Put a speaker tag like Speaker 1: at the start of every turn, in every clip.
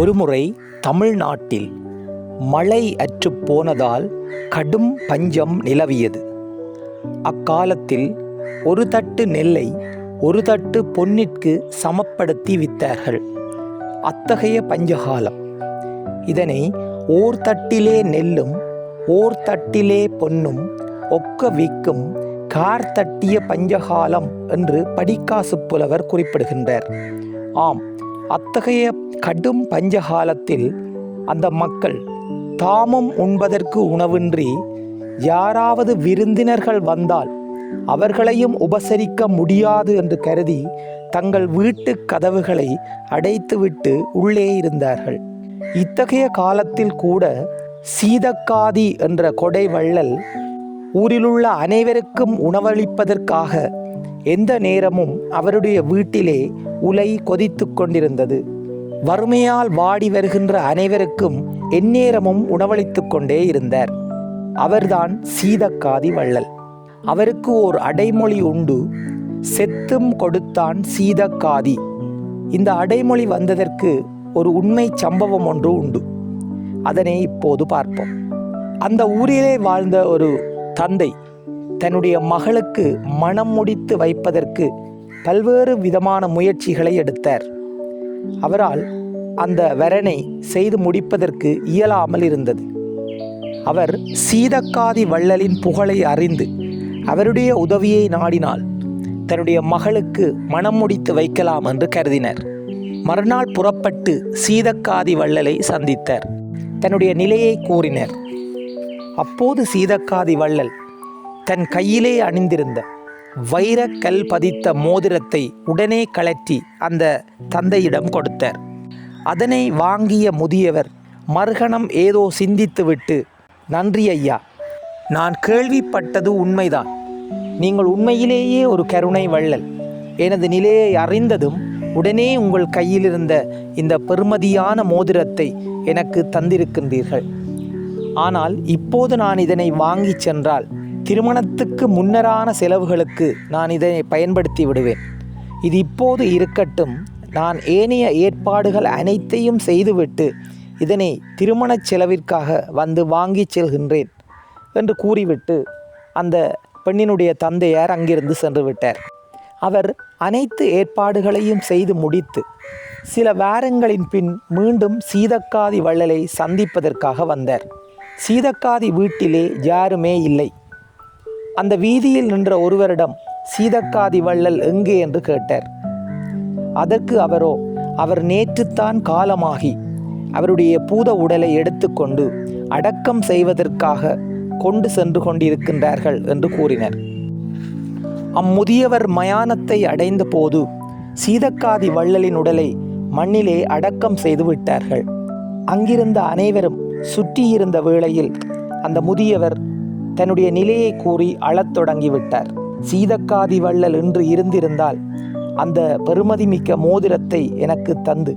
Speaker 1: ஒருமுறை தமிழ்நாட்டில் மழை அற்றுப் போனதால் கடும் பஞ்சம் நிலவியது. அக்காலத்தில் ஒரு தட்டு நெல்லை ஒரு தட்டு பொன்னிற்கு சமப்படுத்தி வித்தார்கள். அத்தகைய பஞ்சகாலம். இதனை ஓர் தட்டிலே நெல்லும் ஓர் தட்டிலே பொன்னும் ஒக்க விக்கும் கார் தட்டிய பஞ்சகாலம் என்று படிக்காசு புலவர் குறிப்பிடுகின்றார். ஆம், அத்தகைய கடும் பஞ்சகாலத்தில் அந்த மக்கள் தாமும் உண்பதற்கு உணவின்றி யாராவது விருந்தினர்கள் வந்தால் அவர்களையும் உபசரிக்க முடியாது என்று கருதி தங்கள் வீட்டு கதவுகளை அடைத்துவிட்டு உள்ளே இருந்தார்கள். இத்தகைய காலத்தில் கூட சீதக்காதி என்ற கொடை வள்ளல் ஊரிலுள்ள அனைவருக்கும் உணவளிப்பதற்காக எந்த நேரமும் அவருடைய வீட்டிலே உலை கொதித்து கொண்டிருந்தது. வறுமையால் வாடி வருகின்ற அனைவருக்கும் எந்நேரமும் உணவளித்து கொண்டே இருந்தார். அவர்தான் சீதக்காதி வள்ளல். அவருக்கு ஓர் அடைமொழி உண்டு, செத்தும் கொடுத்தான் சீதக்காதி. இந்த அடைமொழி வந்ததற்கு ஒரு உண்மை சம்பவம் ஒன்று உண்டு. அதனை இப்போது பார்ப்போம். அந்த ஊரிலே வாழ்ந்த ஒரு தந்தை தன்னுடைய மகளுக்கு மணம் முடித்து வைப்பதற்கு பல்வேறு விதமான முயற்சிகளை எடுத்தார். அவரால் அந்த வரனை செய்து முடிப்பதற்கு இயலாமல் இருந்தது. அவர் சீதக்காதி வள்ளலின் புகழை அறிந்து அவருடைய உதவியை நாடினால் தன்னுடைய மகளுக்கு மணம் முடித்து வைக்கலாம் என்று கருதினர். மறுநாள் புறப்பட்டு சீதக்காதி வள்ளலை சந்தித்தார். தன்னுடைய நிலையை கூறினர். அப்போது சீதக்காதி வள்ளல் தன் கையிலே அணிந்திருந்த வைரக்கல் பதித்த மோதிரத்தை உடனே கழற்றி அந்த தந்தையிடம் கொடுத்தார். அதனை வாங்கிய முதியவர் மறுகணம் ஏதோ சிந்தித்துவிட்டு, நன்றி ஐயா, நான் கேள்விப்பட்டது உண்மைதான். நீங்கள் உண்மையிலேயே ஒரு கருணை வள்ளல். எனது நிலையை அறிந்ததும் உடனே உங்கள் கையிலிருந்த இந்த பெறுமதியான மோதிரத்தை எனக்கு தந்திருக்கின்றீர்கள். ஆனால் இப்போது நான் இதனை வாங்கி சென்றால் திருமணத்துக்கு முன்னரான செலவுகளுக்கு நான் இதனை பயன்படுத்தி விடுவேன். இது இப்போது இருக்கட்டும். நான் ஏனைய ஏற்பாடுகள் அனைத்தையும் செய்துவிட்டு இதனை திருமணச் செலவிற்காக வந்து வாங்கி செல்கின்றேன் என்று கூறிவிட்டு அந்த பெண்ணினுடைய தந்தையார் அங்கிருந்து சென்று விட்டார். அவர் அனைத்து ஏற்பாடுகளையும் செய்து முடித்து சில வாரங்களின் பின் மீண்டும் சீதக்காதி வள்ளலை சந்திப்பதற்காக வந்தார். சீதக்காதி வீட்டிலே யாருமே இல்லை. அந்த வீதியில் நின்ற ஒருவரிடம் சீதக்காதி வள்ளல் எங்கே என்று கேட்டார். அதற்கு அவரோ, அவர் நேற்றுத்தான் காலமாகி அவருடைய பூத உடலை எடுத்துக்கொண்டு அடக்கம் செய்வதற்காக கொண்டு சென்று கொண்டிருக்கின்றார்கள் என்று கூறினர். அம்முதியவர் மயானத்தை அடைந்த போது சீதக்காதி வள்ளலின் உடலை மண்ணிலே அடக்கம் செய்து விட்டார்கள். அங்கிருந்த அனைவரும் சுற்றியிருந்த வேளையில் அந்த முதியவர் தன்னுடைய நிலையை கூறி அழத் தொடங்கிவிட்டார். சீதக்காதி வள்ளல் என்று இருந்திருந்தால் அந்த பெறுமதிமிக்க மோதிரத்தை எனக்கு தந்து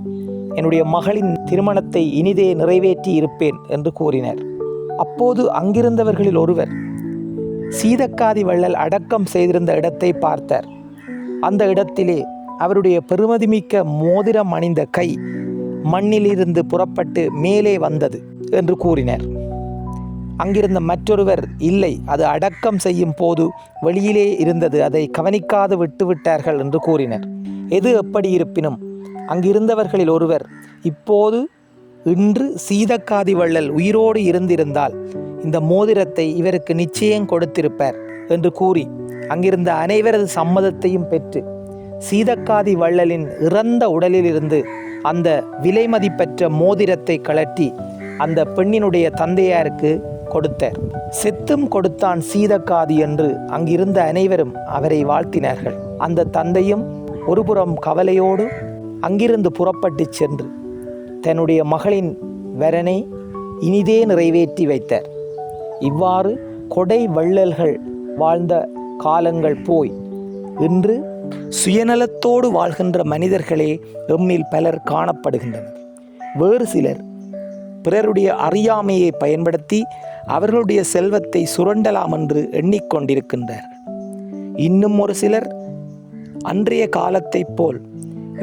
Speaker 1: என்னுடைய மகளின் திருமணத்தை இனிதே நிறைவேற்றி இருப்பேன் என்று கூறினர். அப்போது அங்கிருந்தவர்களில் ஒருவர் சீதக்காதி வள்ளல் அடக்கம் செய்திருந்த இடத்தை பார்த்தார். அந்த இடத்திலே அவருடைய பெறுமதிமிக்க மோதிரம் அணிந்த கை மண்ணிலிருந்து புறப்பட்டு மேலே வந்தது என்று கூறினர். அங்கிருந்த மற்றொருவர், இல்லை, அது அடக்கம் செய்யும் போது வெளியிலே இருந்தது, அதை கவனிக்காது விட்டுவிட்டார்கள் என்று கூறினர். எது எப்படி இருப்பினும் அங்கிருந்தவர்களில் ஒருவர், இப்போது இன்று சீதக்காதி வள்ளல் உயிரோடு இருந்திருந்தால் இந்த மோதிரத்தை இவருக்கு நிச்சயம் கொடுத்திருப்பார் என்று கூறி அங்கிருந்த அனைவரது சம்மதத்தையும் பெற்று சீதக்காதி வள்ளலின் இறந்த உடலிலிருந்து அந்த விலை மதிப்பற்ற மோதிரத்தை கழற்றி அந்த பெண்ணினுடைய தந்தையாருக்கு கொடுத்தார். செத்தும் கொடுத்தான் சீதக்காதி என்று அங்கிருந்த அனைவரும் அவரை வாழ்த்தினார்கள். அந்த தந்தையும் ஒருபுறம் கவலையோடு அங்கிருந்து புறப்பட்டு சென்று தன்னுடைய மகளின் வரனை இனிதே நிறைவேற்றி வைத்தார். இவ்வாறு கொடை வள்ளல்கள் வாழ்ந்த காலங்கள் போய் இன்று சுயநலத்தோடு வாழ்கின்ற மனிதர்களே எம்மில் பலர் காணப்படுகின்றனர். வேறு சிலர் பிறருடைய அறியாமையை பயன்படுத்தி அவர்களுடைய செல்வத்தை சுரண்டலாம் என்று எண்ணிக்கொண்டிருக்கின்றார்கள். இன்னும் ஒரு சிலர் அன்றைய காலத்தைப் போல்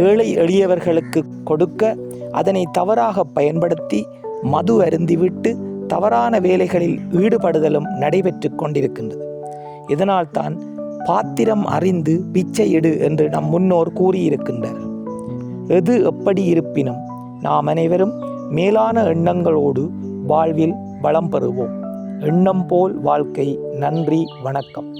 Speaker 1: ஏழை எளியவர்களுக்கு கொடுக்க அதனை தவறாக பயன்படுத்தி மது அருந்திவிட்டு தவறான வேலைகளில் ஈடுபடுதலும் நடைபெற்று கொண்டிருக்கின்றது. இதனால்தான் பாத்திரம் அறிந்து பிச்சை எடு என்று நம் முன்னோர் கூறியிருக்கின்றார்கள். எது எப்படி இருப்பினும் நாம் அனைவரும் மேலான எண்ணங்களோடு வாழ்வில் வளம் பெறுவோம். எண்ணம் போல் வாழ்க்கை. நன்றி, வணக்கம்.